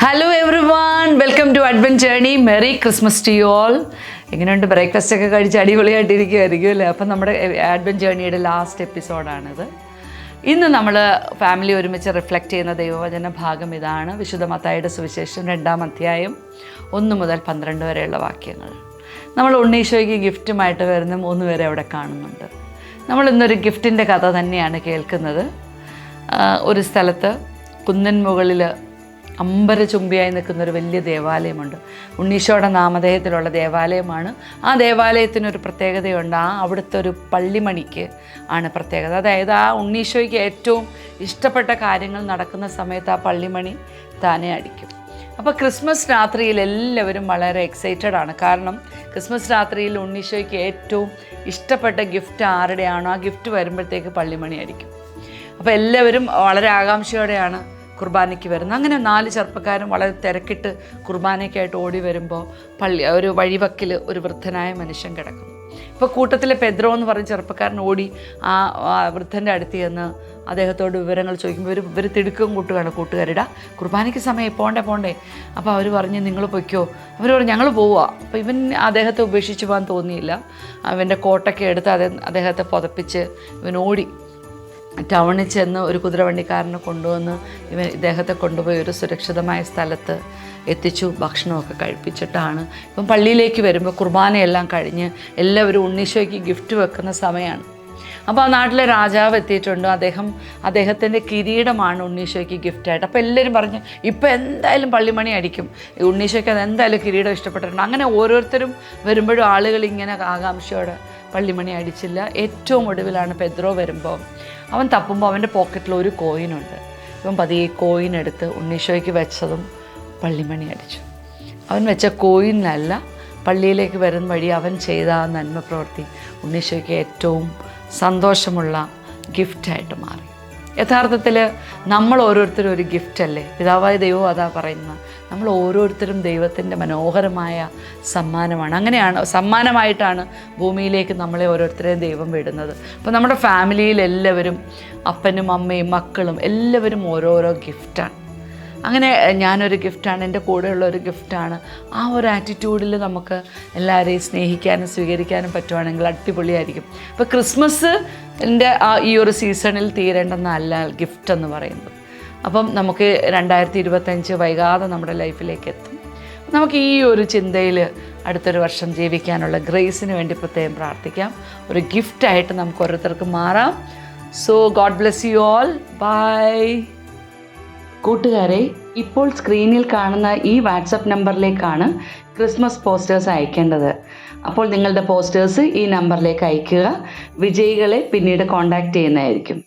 Hello everyone, welcome to adventure journey. Merry Christmas to you all. എങ്ങനെയുണ്ട്? Breakfast ഒക്കെ കഴിച്ച് അടിപൊളിയായിട്ടിരിക്കുമായിരിക്കും അല്ലേ? അപ്പം നമ്മുടെ അഡ്വെഞ്ചർ ജേർണിയുടെ ലാസ്റ്റ് എപ്പിസോഡാണിത്. ഇന്ന് നമ്മൾ ഫാമിലി ഒരുമിച്ച് റിഫ്ലക്റ്റ് ചെയ്യുന്ന ദൈവവചന ഭാഗം ഇതാണ്. വിശുദ്ധ മത്തായിയുടെ സുവിശേഷം 2-ാം അധ്യായം 1 മുതൽ 12 വരെയുള്ള വാക്യങ്ങൾ. നമ്മൾ ഉണ്ണീശോയ്ക്ക് ഗിഫ്റ്റുമായിട്ട് വരുന്ന 3 പേരെ അവിടെ കാണുന്നുണ്ട്. നമ്മൾ ഇന്നൊരു ഗിഫ്റ്റിൻ്റെ കഥ തന്നെയാണ് കേൾക്കുന്നത്. ഒരു സ്ഥലത്ത് കുന്നിൻ മുകളിൽ അമ്പരചുംബിയായി നിൽക്കുന്നൊരു വലിയ ദേവാലയമുണ്ട്. ഉണ്ണീശോയുടെ നാമധേയത്തിലുള്ള ദേവാലയമാണ്. ആ ദേവാലയത്തിനൊരു പ്രത്യേകതയുണ്ട്. അവിടുത്തെ ഒരു പള്ളിമണിക്ക് ആണ് പ്രത്യേകത. അതായത് ആ ഉണ്ണീശോയ്ക്ക് ഏറ്റവും ഇഷ്ടപ്പെട്ട കാര്യങ്ങൾ നടക്കുന്ന സമയത്ത് ആ പള്ളിമണി താനേ അടിക്കും. അപ്പോൾ ക്രിസ്മസ് രാത്രിയിൽ എല്ലാവരും വളരെ എക്സൈറ്റഡ് ആണ്. കാരണം ക്രിസ്മസ് രാത്രിയിൽ ഉണ്ണീശോയ്ക്ക് ഏറ്റവും ഇഷ്ടപ്പെട്ട ഗിഫ്റ്റ് ആരുടെയാണോ ആ ഗിഫ്റ്റ് വരുമ്പോഴത്തേക്ക് പള്ളിമണി അടിക്കും. അപ്പോൾ എല്ലാവരും വളരെ ആകാംക്ഷയോടെയാണ് കുർബാനയ്ക്ക് വരുന്നത്. അങ്ങനെ 4 ചെറുപ്പക്കാരും വളരെ തിരക്കിട്ട് കുർബാനയ്ക്കായിട്ട് ഓടി വരുമ്പോൾ ഒരു വഴിവക്കിൽ ഒരു വൃദ്ധനായ മനുഷ്യൻ കിടക്കുന്നു. ഇപ്പോൾ കൂട്ടത്തിലെ പെദ്രോ എന്ന് പറഞ്ഞ ചെറുപ്പക്കാരൻ ഓടി ആ വൃദ്ധൻ്റെ അടുത്ത് ചെന്ന് അദ്ദേഹത്തോട് വിവരങ്ങൾ ചോദിക്കുമ്പോൾ ഇവർ തിടുക്കം കൂട്ടുകാരിടാ കുർബാനയ്ക്ക് സമയം പോണ്ടേ. അപ്പോൾ അവർ പറഞ്ഞ് നിങ്ങൾ പൊയ്ക്കോ. അവർ പറഞ്ഞു ഞങ്ങൾ പോവുക. അപ്പോൾ ഇവൻ അദ്ദേഹത്തെ ഉപേക്ഷിച്ച് പോകാൻ തോന്നിയില്ല. അവൻ്റെ കോട്ടൊക്കെ എടുത്ത് അദ്ദേഹത്തെ പുതപ്പിച്ച് ഇവൻ ഓടി ടൗണിൽ ചെന്ന് ഒരു കുതിരവണ്ടിക്കാരനെ കൊണ്ടുവന്ന് ഇദ്ദേഹത്തെ കൊണ്ടുപോയി ഒരു സുരക്ഷിതമായ സ്ഥലത്ത് എത്തിച്ചു. ഭക്ഷണമൊക്കെ കഴിപ്പിച്ചിട്ടാണ് ഇപ്പം പള്ളിയിലേക്ക് വരുമ്പോൾ കുർബാനയെല്ലാം കഴിഞ്ഞ് എല്ലാവരും ഉണ്ണീശോയ്ക്ക് ഗിഫ്റ്റ് വെക്കുന്ന സമയമാണ്. അപ്പോൾ ആ നാട്ടിലെ രാജാവ് എത്തിയിട്ടുണ്ട്. അദ്ദേഹത്തിൻ്റെ കിരീടമാണ് ഉണ്ണീശോയ്ക്ക് ഗിഫ്റ്റായിട്ട്. അപ്പോൾ എല്ലാവരും പറഞ്ഞ് ഇപ്പോൾ എന്തായാലും പള്ളിമണി അടിക്കും, ഉണ്ണീശോയ്ക്ക് അത് എന്തായാലും കിരീടം ഇഷ്ടപ്പെട്ടിട്ടുണ്ട്. അങ്ങനെ ഓരോരുത്തരും വരുമ്പോഴും ആളുകൾ ഇങ്ങനെ ആകാംക്ഷയോടെ പള്ളിമണി അടിച്ചില്ല. ഏറ്റവും ഒടുവിലാണ് പെദ്രോ വരുമ്പോൾ അവൻ തപ്പുമ്പോൾ അവൻ്റെ പോക്കറ്റിൽ ഒരു കോയിനുണ്ട്. ഇവൻ പതിയെ കോയിൻ എടുത്ത് ഉണ്ണീശോയ്ക്ക് വെച്ചതും പള്ളിമണി അടിച്ചു. അവൻ വെച്ച കോയിനല്ല, പള്ളിയിലേക്ക് വരുന്ന വഴി അവൻ ചെയ്ത ആ നന്മ പ്രവൃത്തി ഉണ്ണീശോയ്ക്ക് ഏറ്റവും സന്തോഷമുള്ള ഗിഫ്റ്റായിട്ട് മാറി. യഥാർത്ഥത്തിൽ നമ്മൾ ഓരോരുത്തരും ഒരു ഗിഫ്റ്റല്ലേ? പിതാവായ ദൈവം അതാ പറയുന്നത്. നമ്മൾ ഓരോരുത്തരും ദൈവത്തിൻ്റെ മനോഹരമായ സമ്മാനമാണ്. അങ്ങനെയാണ് സമ്മാനമായിട്ടാണ് ഭൂമിയിലേക്ക് നമ്മളെ ഓരോരുത്തരെയും ദൈവം വിടുന്നത്. അപ്പോൾ നമ്മുടെ ഫാമിലിയിൽ എല്ലാവരും അപ്പനും അമ്മയും മക്കളും എല്ലാവരും ഓരോരോ ഗിഫ്റ്റാണ്. അങ്ങനെ ഞാനൊരു ഗിഫ്റ്റാണ്, എൻ്റെ കൂടെയുള്ള ഒരു ഗിഫ്റ്റാണ്. ആ ഒരു ആറ്റിറ്റ്യൂഡിൽ നമുക്ക് എല്ലാവരെയും സ്നേഹിക്കാനും സ്വീകരിക്കാനും പറ്റുവാണെങ്കിൽ അടിപൊളിയായിരിക്കും. ഇപ്പോൾ ക്രിസ്മസിൻ്റെ ഈ ഒരു സീസണിൽ തീരേണ്ടെന്നല്ല ഗിഫ്റ്റ് എന്ന് പറയുന്നത്. അപ്പം നമുക്ക് 2025 വൈകാതെ നമ്മുടെ ലൈഫിലേക്ക് എത്തും. നമുക്ക് ഈ ഒരു ചിന്തയിൽ അടുത്തൊരു വർഷം ജീവിക്കാനുള്ള ഗ്രേസിന് വേണ്ടി പ്രത്യേകം പ്രാർത്ഥിക്കാം. ഒരു ഗിഫ്റ്റായിട്ട് നമുക്ക് ഓരോരുത്തർക്ക് മാറാം. So God bless you all. Bye. കൂട്ടുകാരെ, ഇപ്പോൾ സ്ക്രീനിൽ കാണുന്ന ഈ വാട്സപ്പ് നമ്പറിലേക്കാണ് ക്രിസ്മസ് പോസ്റ്റേഴ്സ് അയക്കേണ്ടത്. അപ്പോൾ നിങ്ങളുടെ പോസ്റ്റേഴ്സ് ഈ നമ്പറിലേക്ക് അയയ്ക്കുക. വിജയികളെ പിന്നീട് കോൺടാക്റ്റ് ചെയ്യുന്നതായിരിക്കും.